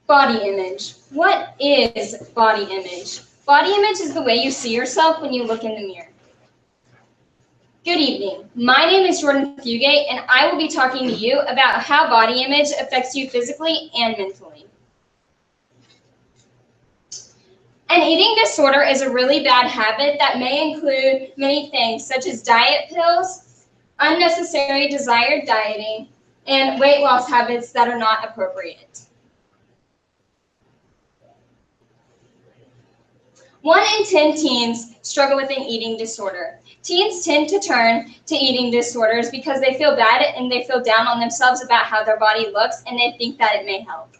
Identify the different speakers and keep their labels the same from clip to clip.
Speaker 1: Body image. What is body image? Body image is the way you see yourself when you look in the mirror. Good evening. My name is Jordyn Fugate, and I will be talking to you about how body image affects you physically and mentally. An eating disorder is a really bad habit that may include many things, such as diet pills, unnecessary desired dieting, and weight loss habits that are not appropriate. 1 in 10 teens struggle with an eating disorder. Teens tend to turn to eating disorders because they feel bad and they feel down on themselves about how their body looks, and they think that it may help.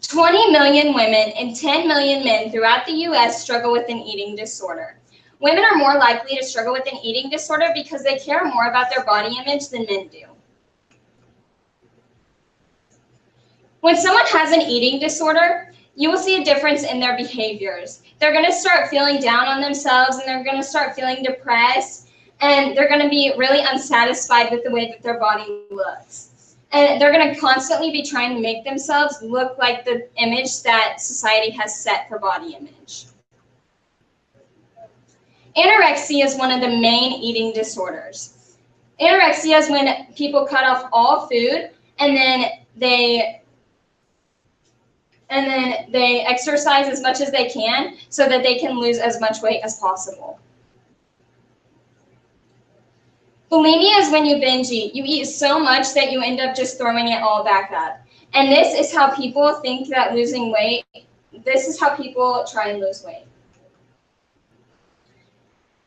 Speaker 1: 20 million women and 10 million men throughout the U.S. struggle with an eating disorder. Women are more likely to struggle with an eating disorder because they care more about their body image than men do. When someone has an eating disorder, you will see a difference in their behaviors. They're going to start feeling down on themselves, and they're going to start feeling depressed, and they're going to be really unsatisfied with the way that their body looks. And they're going to constantly be trying to make themselves look like the image that society has set for body image. Anorexia is one of the main eating disorders. Anorexia is when people cut off all food, and then they exercise as much as they can so that they can lose as much weight as possible. Bulimia is when you binge eat. You eat so much that you end up just throwing it all back up. And this is how people think that losing weight, this is how people try and lose weight.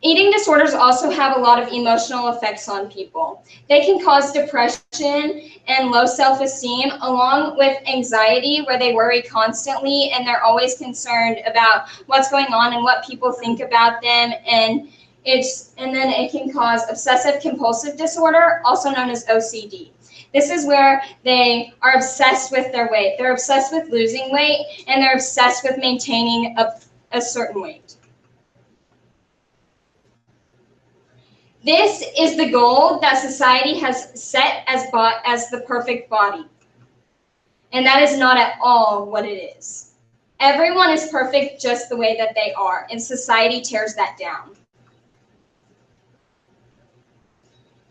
Speaker 1: Eating disorders also have a lot of emotional effects on people. They can cause depression and low self-esteem, along with anxiety, where they worry constantly and they're always concerned about what's going on and what people think about them. And then it can cause obsessive compulsive disorder, also known as OCD. This is where they are obsessed with their weight. They're obsessed with losing weight, and they're obsessed with maintaining a certain weight. This is the goal that society has set as the perfect body. And that is not at all what it is. Everyone is perfect just the way that they are, and society tears that down.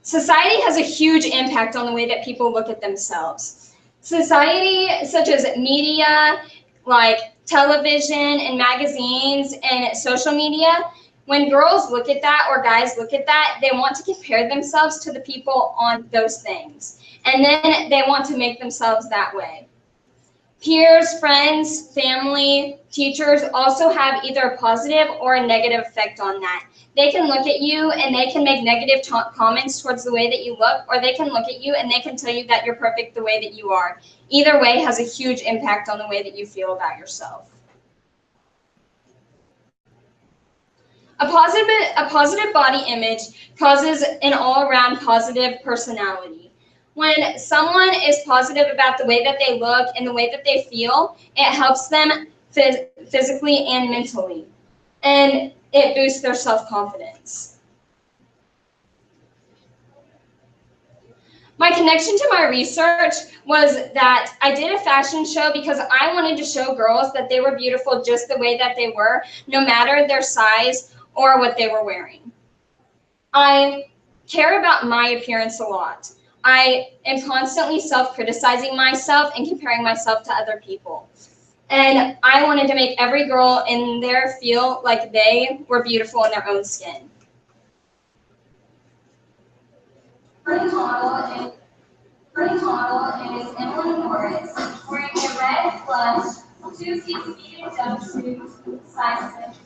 Speaker 1: Society has a huge impact on the way that people look at themselves. Society, such as media, like television and magazines and social media, when girls look at that or guys look at that, they want to compare themselves to the people on those things. And then they want to make themselves that way. Peers, friends, family, teachers also have either a positive or a negative effect on that. They can look at you and they can make negative comments towards the way that you look, or they can look at you and they can tell you that you're perfect the way that you are. Either way has a huge impact on the way that you feel about yourself. A positive body image causes an all-around positive personality. When someone is positive about the way that they look and the way that they feel, it helps them physically and mentally, and it boosts their self-confidence. My connection to my research was that I did a fashion show because I wanted to show girls that they were beautiful just the way that they were, no matter their size or what they were wearing. I care about my appearance a lot. I am constantly self-criticizing myself and comparing myself to other people. And I wanted to make every girl in there feel like they were beautiful in their own skin. Her model is Emily Morris, wearing a red plush, 2-piece fitted jumpsuit, size 6.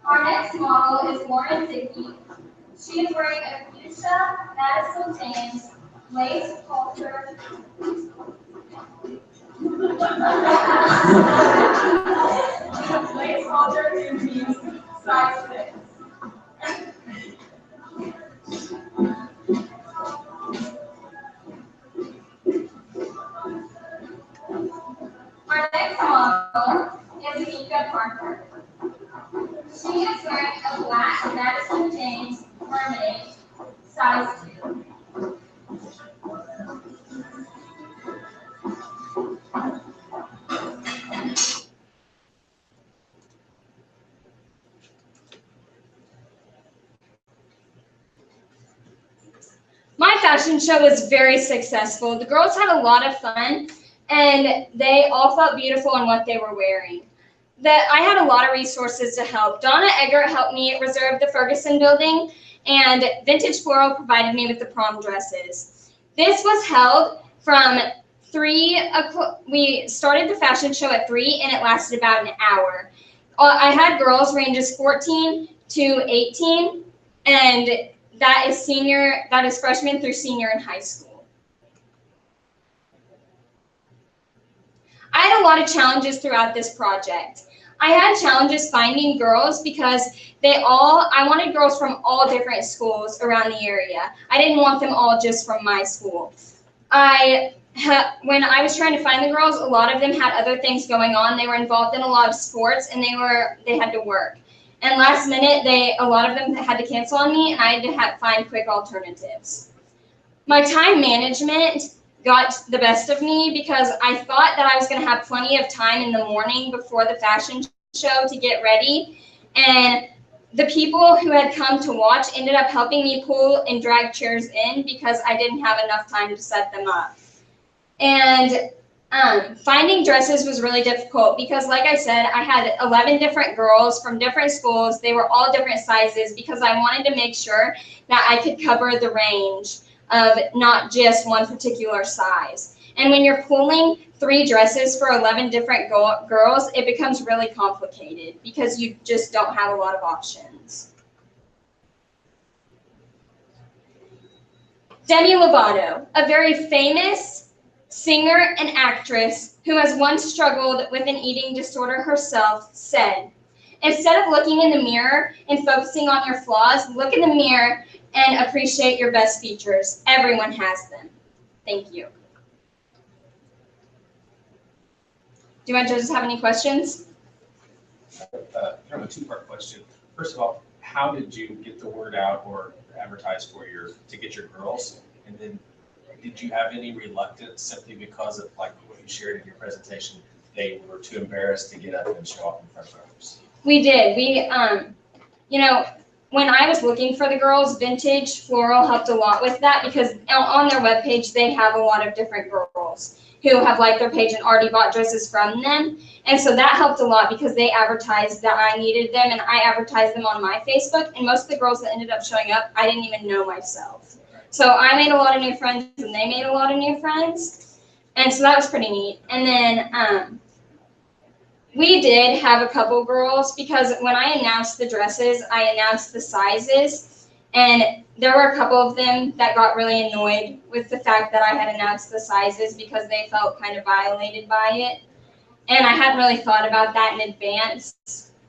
Speaker 1: Our next model is Lauren Dickey. She is wearing a fuchsia Madison James lace halter. Lace halter in jeans, size 6. Our next model is is Ika Parker. She is wearing a black Madison James mermaid, size 2. My fashion show was very successful. The girls had a lot of fun, and they all felt beautiful in what they were wearing. I had a lot of resources to help. Donna Eggert helped me reserve the Ferguson building, and Vintage Floral provided me with the prom dresses. This was held from 3 o'clock. We started the fashion show at 3, and it lasted about an hour. I had girls ranges 14 to 18, and that is freshman through senior in high school. I had a lot of challenges throughout this project. I had challenges finding girls because I wanted girls from all different schools around the area. I didn't want them all just from my school. When I was trying to find the girls, a lot of them had other things going on. They were involved in a lot of sports, and they had to work. And last minute, a lot of them had to cancel on me, and I had to find quick alternatives. My time management got the best of me because I thought that I was going to have plenty of time in the morning before the fashion show to get ready. And the people who had come to watch ended up helping me pull and drag chairs in because I didn't have enough time to set them up. And finding dresses was really difficult because, like I said, I had 11 different girls from different schools. They were all different sizes because I wanted to make sure that I could cover the range of not just one particular size. And when you're pulling 3 dresses for 11 different girls, it becomes really complicated because you just don't have a lot of options. Demi Lovato, a very famous singer and actress who has once struggled with an eating disorder herself, said, "Instead of looking in the mirror and focusing on your flaws, look in the mirror and appreciate your best features. Everyone has them." Thank you. Do my judges have any questions?
Speaker 2: Kind of a 2-part question. First of all, how did you get the word out or advertise to get your girls? And then did you have any reluctance simply because of like what you shared in your presentation, they were too embarrassed to get up and show up in front of others?
Speaker 1: We did. When I was looking for the girls, Vintage Floral helped a lot with that because on their webpage, they have a lot of different girls who have liked their page and already bought dresses from them. And so that helped a lot because they advertised that I needed them, and I advertised them on my Facebook. And most of the girls that ended up showing up, I didn't even know myself. So I made a lot of new friends, and they made a lot of new friends. And so that was pretty neat. And then we did have a couple girls because when I announced the dresses, I announced the sizes, and there were a couple of them that got really annoyed with the fact that I had announced the sizes because they felt kind of violated by it. And I hadn't really thought about that in advance,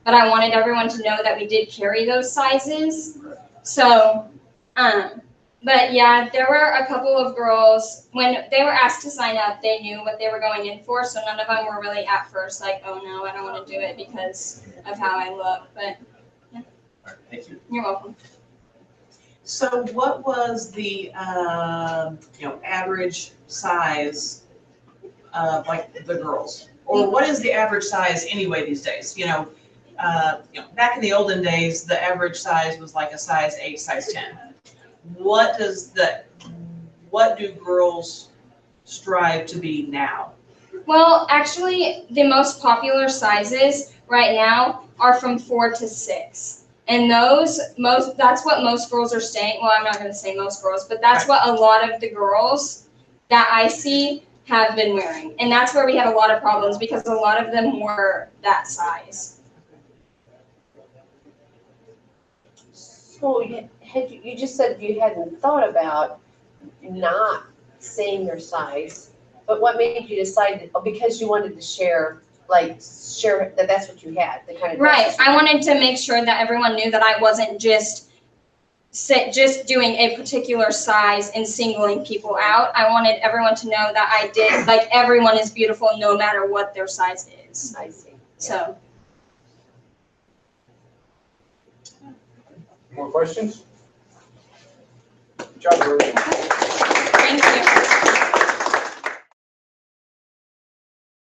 Speaker 1: but I wanted everyone to know that we did carry those sizes. So, but yeah, there were a couple of girls, when they were asked to sign up, they knew what they were going in for, so none of them were really at first like, oh no, I don't want to do it because of how I look, but yeah.
Speaker 2: All right, thank you.
Speaker 1: You're welcome.
Speaker 3: So what was the average size of like the girls? Or what is the average size anyway these days? Back in the olden days, the average size was like a size 8, size 10. What do girls strive to be now?
Speaker 1: Well, actually, the most popular sizes right now are from 4 to 6. And that's what most girls are saying. Well, I'm not going to say most girls, but that's what a lot of the girls that I see have been wearing. And that's where we had a lot of problems because a lot of them were that size.
Speaker 4: So you just said you hadn't thought about not saying your size, but what made you decide, because you wanted to share that that's what you had, the kind of
Speaker 1: right. I wanted to make sure that everyone knew that I wasn't just doing a particular size and singling people out. I wanted everyone to know that I did, like, everyone is beautiful no matter what their size is.
Speaker 4: I see.
Speaker 1: So,
Speaker 5: More questions? Good job, Jordyn.